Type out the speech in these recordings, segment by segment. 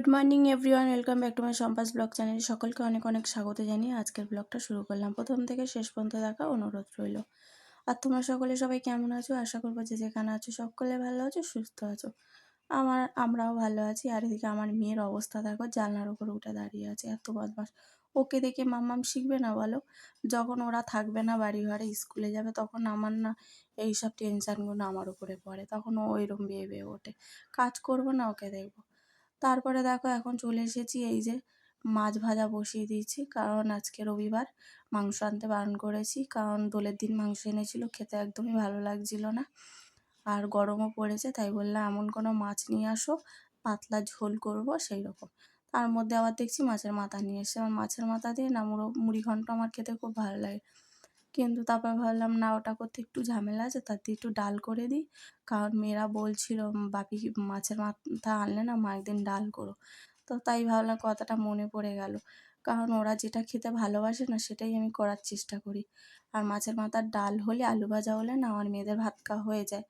Good morning everyone, welcome back to my সম্পাস blog channel. সকলকে অনেক অনেক স্বাগত জানিয়ে আজকের ব্লগটা শুরু করলাম। প্রথম থেকে শেষ পর্যন্ত দেখা অনুরোধ রইল। আর তোমরা সবাই কেমন আছো? আশা করবো যে যেখানে আছো সকলে ভালো আছো, সুস্থ আছো। আমরাও ভালো আছি। আর এদিকে আমার মেয়ের অবস্থা দেখো, জানলার উপরে উঠে দাঁড়িয়ে আছে, এত বদমাস। ওকে দেখে মাম্মাম শিখবে না বলো? যখন ওরা থাকবে না, বাড়ি ঘরে স্কুলে যাবে, তখন আমার না এইসব টেনশানগুলো আমার উপরে পড়ে। তখন ও ওইরকম বেয়ে বেয়ে ওঠে, কাজ করবো না ওকে দেখবো। তারপরে দেখো এখন চলে এসেছি, এই যে মাছ ভাজা বসিয়ে দিয়েছি, কারণ আজকে রবিবার, মাংস আনতে বারণ করেছি, কারণ দোলের দিন মাংস এনেছিল, খেতে একদমই ভালো লাগছিল না। আর গরমও পড়েছে, তাই বললাম এমন কোনো মাছ নিয়ে আসো পাতলা ঝোল করব সেই রকম। তার মধ্যে আবার দেখছি মাছের মাথা নিয়ে এসে, আমার মাছের মাথা দিয়ে না মুড়ি ঘন্ট আমার খেতে খুব ভালো লাগে। কিন্তু তারপর ভাবলাম না, ওটা করতে একটু ঝামেলা আছে, তার দিয়ে একটু ডাল করে দিই। কারণ মেয়েরা বলছিল বাপি মাছের মাথা আনলে না মা একদিন ডাল করো। তো তাই ভাবলাম, কথাটা মনে পড়ে গেল। কারণ ওরা যেটা খেতে ভালোবাসে না সেটাই আমি করার চেষ্টা করি। আর মাছের মাথার ডাল হলে, আলু ভাজা হলে না আমার মেয়েদের ভাত খাওয়া হয়ে যায়।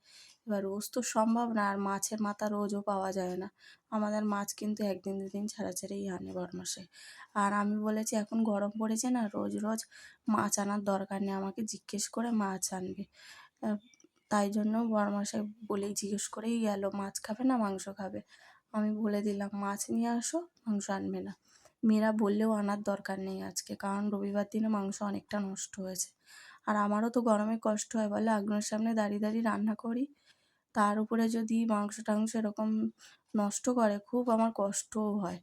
এবার রোজ তো সম্ভব না, আর মাছের মাথা রোজও পাওয়া যায় না। আমাদের মাছ কিন্তু একদিন দুদিন ছাড়া ছাড়াই আনে বরমাসে। আর আমি বলেছি এখন গরম পড়েছে না, রোজ রোজ মাছ আনার দরকার নেই, আমাকে জিজ্ঞেস করে মাছ আনবে। আহ, তাই জন্য বরমাসাই বলেই জিজ্ঞেস করেই গেল মাছ খাবে না মাংস খাবে। আমি বলে দিলাম মাছ নিয়ে আসো, মাংস আনবে না। মেয়েরা বললেও আনার দরকার নেই আজকে, কারণ রবিবার দিনে মাংস অনেকটা নষ্ট হয়েছে। আর আমারও তো গরমে কষ্ট হয় বলে, আগুনের সামনে দাঁড়িয়ে দাঁড়িয়ে রান্না করি, তার উপরে যদি মাংস টাংস এরকম নষ্ট করে, খুব আমার কষ্টও হয়।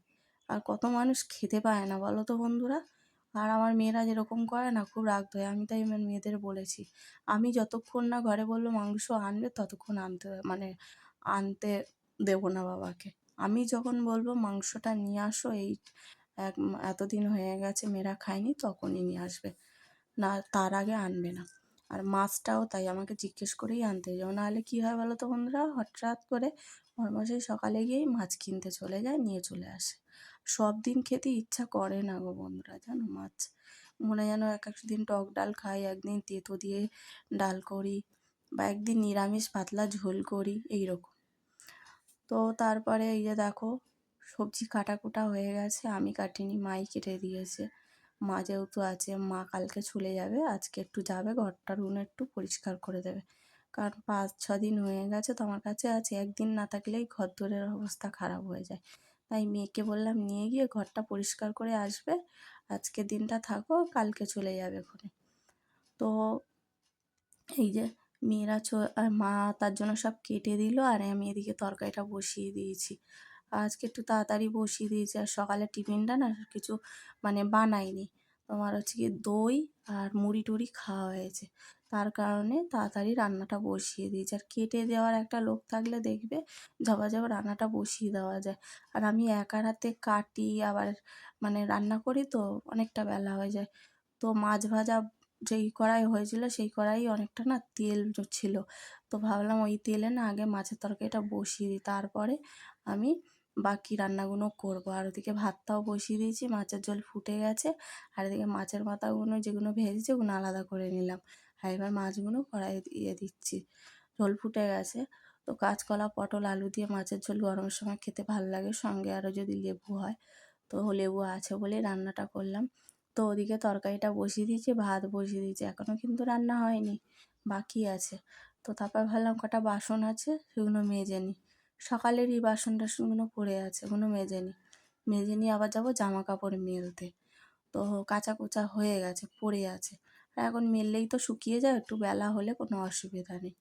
আর কত মানুষ খেতে পায় না বলো তো বন্ধুরা। আর আমার মেয়েরা যেরকম করে না, খুব রাগ হয়। আমি তাই আমার মেয়েদের বলেছি, আমি যতক্ষণ না ঘরে বললো মাংস আনবে ততক্ষণ আনতে দেবো না বাবাকে। আমি যখন বলবো মাংসটা নিয়ে আসো, এই এতদিন হয়ে গেছে মেয়েরা খায়নি, তখনই নিয়ে আসবে, না তার আগে আনবে না। আর মাছটাও তাই আমাকে জিজ্ঞেস করেই আনতে যাও, নাহলে কী হয় বলো তো বন্ধুরা, হঠাৎ করে বরমাসে সকালে গিয়েই মাছ কিনতে চলে যায়, নিয়ে চলে আসে। সব দিন খেতে ইচ্ছা করে না গো বন্ধুরা, জানো মাছ। মনে যেন এক এক দিন টক ডাল খাই, একদিন তেঁতো দিয়ে ডাল করি, বা একদিন নিরামিষ পাতলা ঝোল করি, এইরকম। তো তারপরে এই যে দেখো, সবজি কাটাকুটা হয়ে গেছে, আমি কাটিনি, মাই কেটে দিয়েছে। মা যেহেতু আছে, মা কালকে চলে যাবে, আজকে একটু যাবে ঘরটার উনুন একটু পরিষ্কার করে দেবে। কারণ 5-6 দিন হয়ে গেছে তো আমার কাছে আছে, একদিন না থাকলেই ঘর দোরের অবস্থা খারাপ হয়ে যায়। তাই মেয়েকে বললাম নিয়ে গিয়ে ঘরটা পরিষ্কার করে আসবে, আজকে দিনটা থাকো, কালকে চলে যাবে ওখানে। তো এই যে আর মা তার জন্য সব কেটে দিল, আর আমি এদিকে তরকারিটা বসিয়ে দিয়েছি। আজকে একটু তাড়াতাড়ি বসিয়ে দিয়েছি, আর সকালে টিফিনটা না কিছু বানাইনি। তোমার হচ্ছে কি দই আর মুড়ি টুড়ি খাওয়া হয়েছে, তার কারণে তাড়াতাড়ি রান্নাটা বসিয়ে দিয়েছি। আর কেটে দেওয়ার একটা লোক থাকলে দেখবে ঝপাঝপ রান্নাটা বসিয়ে দেওয়া যায়। আর আমি একার হাতে কাটি, আবার রান্না করি, তো অনেকটা বেলা হয়ে যায়। তো মাছ ভাজা যেই কড়াই হয়েছিল সেই কড়াই অনেকটা না তেল ছিল, তো ভাবলাম ওই তেলে না আগে মাছের তরকারিটা বসিয়ে দিই, তারপরে আমি বাকি রান্নাগুলো করবো। আর ওদিকে ভাতটাও বসিয়ে দিয়েছি, মাছের ঝোল ফুটে গেছে। আর এদিকে মাছের মাথাগুলো যেগুলো ভেজেছি ওগুলো আলাদা করে নিলাম। আর এবার মাছগুলো কড়াইয়ে দিয়ে দিচ্ছি, ঝোল ফুটে গেছে। তো কাঁচকলা পটল আলু দিয়ে মাছের ঝোল গরমের সময় খেতে ভালো লাগে, সঙ্গে আরও যদি লেবু হয়। তো লেবু আছে বলেই রান্নাটা করলাম। তো ওদিকে তরকারিটা বসিয়ে দিয়েছি, ভাত বসিয়ে দিয়েছি, এখনও কিন্তু রান্না হয়নি, বাকি আছে। তো তারপর ভাবলাম কটা বাসন আছে সেগুলো মেজে নিই, সকালেরই বাসন টাসনগুলো পড়ে আছে, ওগুলো মেজে নিয়ে আবার যাবো জামা কাপড় মেলতে। তো কাচা কোচা হয়ে গেছে, পড়ে আছে। আর এখন মেললেই তো শুকিয়ে যায়, একটু বেলা হলে কোনো অসুবিধা নেই।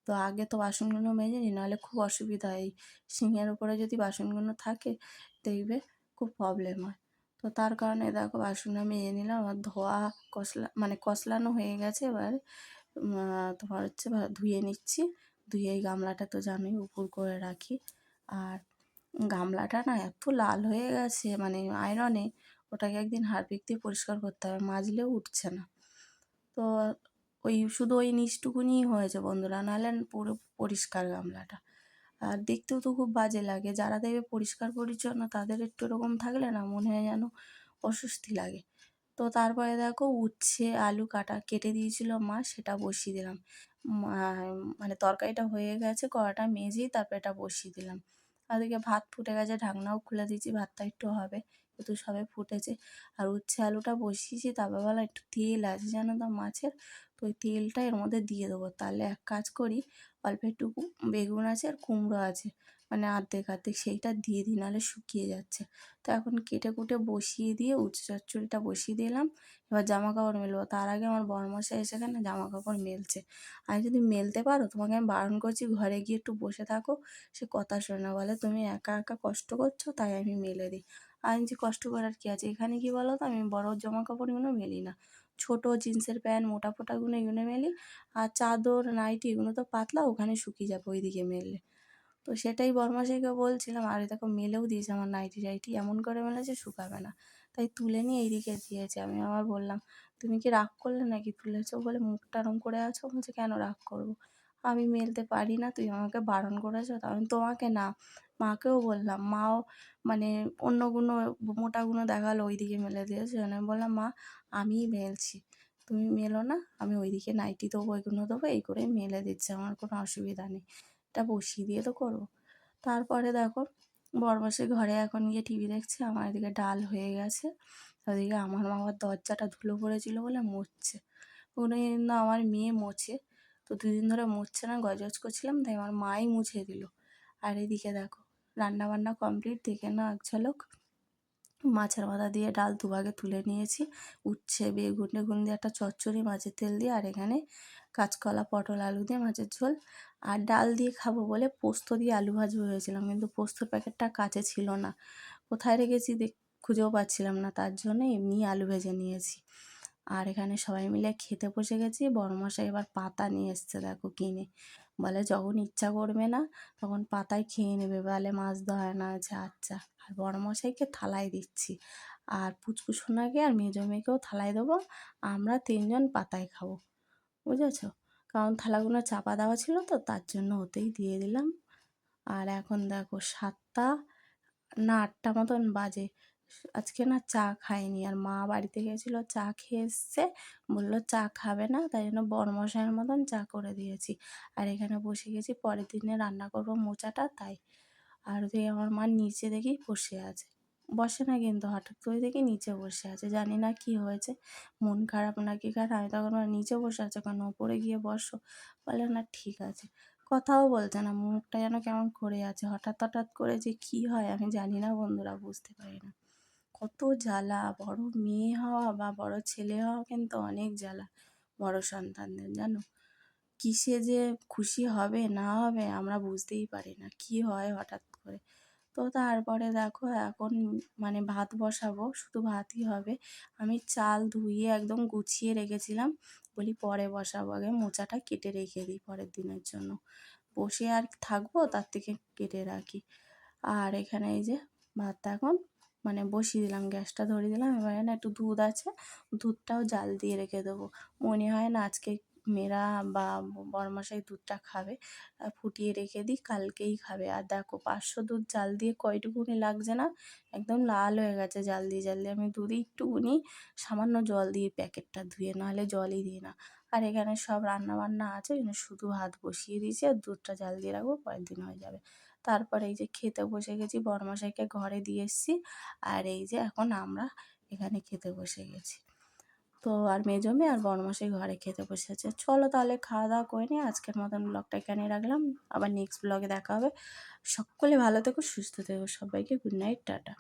তো আগে তো বাসনগুলো মেজে নিই, নাহলে খুব অসুবিধা হয়, এই সিঙ্কের উপরে যদি বাসনগুলো থাকে দেখবে খুব প্রবলেম হয়। তো তার কারণে দেখো বাসনটা মেজে নিলাম, আমার ধোয়া কসলানো হয়ে গেছে। এবার তোমার হচ্ছে ধুয়ে নিচ্ছি। ধুয়ে এই গামলাটা তো জানোই উপর করে রাখি। আর গামলাটা না এত লাল হয়ে গেছে আয়রনে, ওটাকে একদিন হারপিক দিয়ে পরিষ্কার করতে হবে, মাজলেও উঠছে না। তো শুধু ওই নিচটুকুনিই হয়েছে বন্ধুরা, নাহলে পুরো পরিষ্কার গামলাটা। আর দেখতেও তো খুব বাজে লাগে, যারা দেখবে পরিষ্কার পরিচ্ছন্ন তাদের একটু এরকম থাকলে না মনে হয় যেন অস্বস্তি লাগে। তো তারপরে দেখো উচ্ছে আলু কেটে দিয়েছিল মা, সেটা বসিয়ে দিলাম। তরকারিটা হয়ে গেছে, কড়াটা মেজেই তারপর এটা বসিয়ে দিলাম। ওদিকে ভাত ফুটে গেছে, ঢাকনাও খুলে দিয়েছি, ভাতটা একটু হবে, একটু সবে ফুটেছে। আর উচ্ছে আলুটা বসিয়েছি, তারপর বলা একটু তেল আছে জানো তো মাছের, তো ওই তেলটা এর মধ্যে দিয়ে দেবো। তাহলে এক কাজ করি, অল্প একটু বেগুন আছে আর কুমড়ো আছে, মানে অর্ধেক অর্ধেক, সেইটা দিয়ে দিই, নাহলে শুকিয়ে যাচ্ছে। তো এখন কেটে কুটে বসিয়ে দিয়ে উচ্ছে চচ্চড়িটা বসিয়ে দিলাম। এবার জামা কাপড় মেলবো, তার আগে আমার বরমশাই এসে এখানে জামা কাপড় মেলছে। আমি যদি মেলতে পারো, তোমাকে আমি বারণ করছি ঘরে গিয়ে একটু বসে থাকো, সে কথা শোনে না, বলে তুমি একা একা কষ্ট করছো তাই আমি মেলে দিই। আমি যে কষ্ট করার কী আছে, এখানে কি বলো তো, আমি বড় জামা কাপড়গুলো মেলি না, ছোট জিন্সের প্যান্ট মোটা ফোটাগুলো এগুলো মেলি। আর চাদর নাইটি এগুলো তো পাতলা, ওখানে শুকিয়ে যাবে ওইদিকে মেললে। তো সেটাই বরমাসাইকে বলছিলাম, আর দেখো মেলেও দিয়েছে আমার নাইটি টাইটি, এমন করে মেলেছে শুকাবে না, তাই তুলে নিয়ে এইদিকে দিয়েছে। আমি আবার বললাম, তুমি কি রাগ করলে নাকি তুলেছো বলে, মুখটা ওরম করে আছো? বলছে কেন রাগ করবো, আমি মেলতে পারি না, তুই আমাকে বারণ করেছো। তা আমি তোমাকে না, মাকেও বললাম, মাও মানে অন্যগুলো মোটাগুলো দেখালো ওইদিকে মেলে দিয়েছে। আমি বললাম, মা আমিই মেলছি, তুমি মেলো না, আমি ওইদিকে নাইটি দেবো ওইগুলো দেবো, এই করে মেলে দিচ্ছে, আমার কোনো অসুবিধা নেই, এটা বসিয়ে দিয়ে তো করবো। তারপরে দেখো বরমাসি ঘরে এখন গিয়ে টিভি দেখছে, আমার এদিকে ডাল হয়ে গেছে। ওদিকে আমার মামার দরজাটা ধুলো পড়েছিল বলে মুছছে, ওগুলো কিন্তু আমার মেয়ে মোছে, তো দুদিন ধরে মুছছে না, গজগজ করছিলাম তাই আমার মাই মুছে দিল। আর এদিকে দেখো রান্না বান্না কমপ্লিট, দেখে না এক ঝলক। মাছের মাথা দিয়ে ডাল দুভাগে তুলে নিয়েছি, উচ্ছে বেগুন টেগুন দিয়ে একটা চচ্চড়ি মাছের তেল দিয়ে, আর এখানে কাঁচকলা পটল আলু দিয়ে মাছের ঝোল। আর ডাল দিয়ে খাবো বলে পোস্ত দিয়ে আলু ভাজা ভেবেছিলাম, কিন্তু পোস্তর প্যাকেটটা কাছে ছিল না, কোথায় রেখেছি খুঁজেও পাচ্ছিলাম না, তার জন্য এমনি আলু ভেজে নিয়েছি। আর এখানে সবাই মিলে খেতে বসে গেছি। বড়মশাই এবার পাতা নিয়ে এসছে দেখো কিনে, বলে যখন ইচ্ছা করবে না তখন পাতায় খেয়ে নেবে, বলে মাছ দেওয়া না আছে। আচ্ছা, আর বড়মশাইকে থালায় দিচ্ছি, আর পুচকুসোনাকে আর মেজো মেয়েকেও থালায় দেবো, আমরা তিনজন পাতায় খাবো, বুঝেছো? কারণ থালাগুলো চাপা দেওয়া ছিল তো, তার জন্য ওতেই দিয়ে দিলাম। আর এখন দেখো 7টা না 8টা মতন বাজে, আজকে না চা খায়নি, আর মা বাড়িতে গেছিলো চা খেয়ে এসছে, বললো চা খাবে না, তাই জন্য বরমশাইয়ের মতন চা করে দিয়েছি। আর এখানে বসে গেছি, পরের দিনে রান্না করবো মোচাটা, তাই। আর ওদিকে আমার মা নিচে দেখি বসে আছে, বসে না কিন্তু, হঠাৎ করে দেখি নিচে বসে আছে, জানি না কি হয়েছে, মন খারাপ নাকি খারাপ। আমি তখন বললাম, নিচে বসে আছে কেন, ওপরে গিয়ে বসো। বলে না ঠিক আছে, কথাও বলছে না, মুখটা যেন কেমন করে আছে, হঠাৎ হঠাৎ করে যে কী হয় আমি জানি না বন্ধুরা, বুঝতে পারি না। কত জ্বালা, বড় মেয়ে হওয়া বা বড় ছেলে হওয়া কিন্তু অনেক জ্বালা বড় সন্তানদের, জানো। কিসে যে খুশি হবে না হবে আমরা বুঝতেই পারি না, কি হয় হঠাৎ করে। তো তারপরে দেখো এখন মানে ভাত বসাবো, শুধু ভাতই হবে। আমি চাল ধুয়ে একদম গুছিয়ে রেখেছিলাম, বলি পরে বসাবো, আগে মোচাটা কেটে রেখে দিই পরের দিনের জন্য, বসে আর থাকবো, তার থেকে কেটে রাখি। আর এখানে এই যে ভাতটা এখন মানে বসিয়ে দিলাম, গ্যাসটা ধরিয়ে দিলাম। এবারে না একটু দুধ আছে, দুধটাও জাল দিয়ে রেখে দেবো, মনে হয় না আজকে মেয়েরা বা বরমশাই দুধটা খাবে, ফুটিয়ে রেখে দিই, কালকেই খাবে। আর দেখো 500 দুধ জাল দিয়ে কয়টুকুনি লাগছে না, একদম লাল হয়ে গেছে জাল দিয়ে জাল দিয়ে। আমি দুধে একটুকুনি সামান্য জল দিয়ে প্যাকেটটা ধুয়ে, নাহলে জলই দিই না। আর এখানে সব রান্না বান্না আছে, এখানে শুধু ভাত বসিয়ে দিয়েছি, আর দুধটা জাল দিয়ে রাখবো, পরের দিন হয়ে যাবে। তারপরে এই যে খেতে বসে গেছি, বরমশাইকে ঘরে দিয়ে এসেছি, আর এই যে এখন আমরা এখানে খেতে বসে গেছি। তো আর মেজো মেয়ে আর বড়মশাই ঘরে খেতে বসেছে। চলো তাহলে খাওয়া দাওয়া করে নিই, আজকের মতন ব্লগটা এখানেই রাখলাম, আবার নেক্সট ব্লগে দেখা হবে। সকলে ভালো থেকো, সুস্থ থেকো, সবাইকে গুড নাইট, টাটা।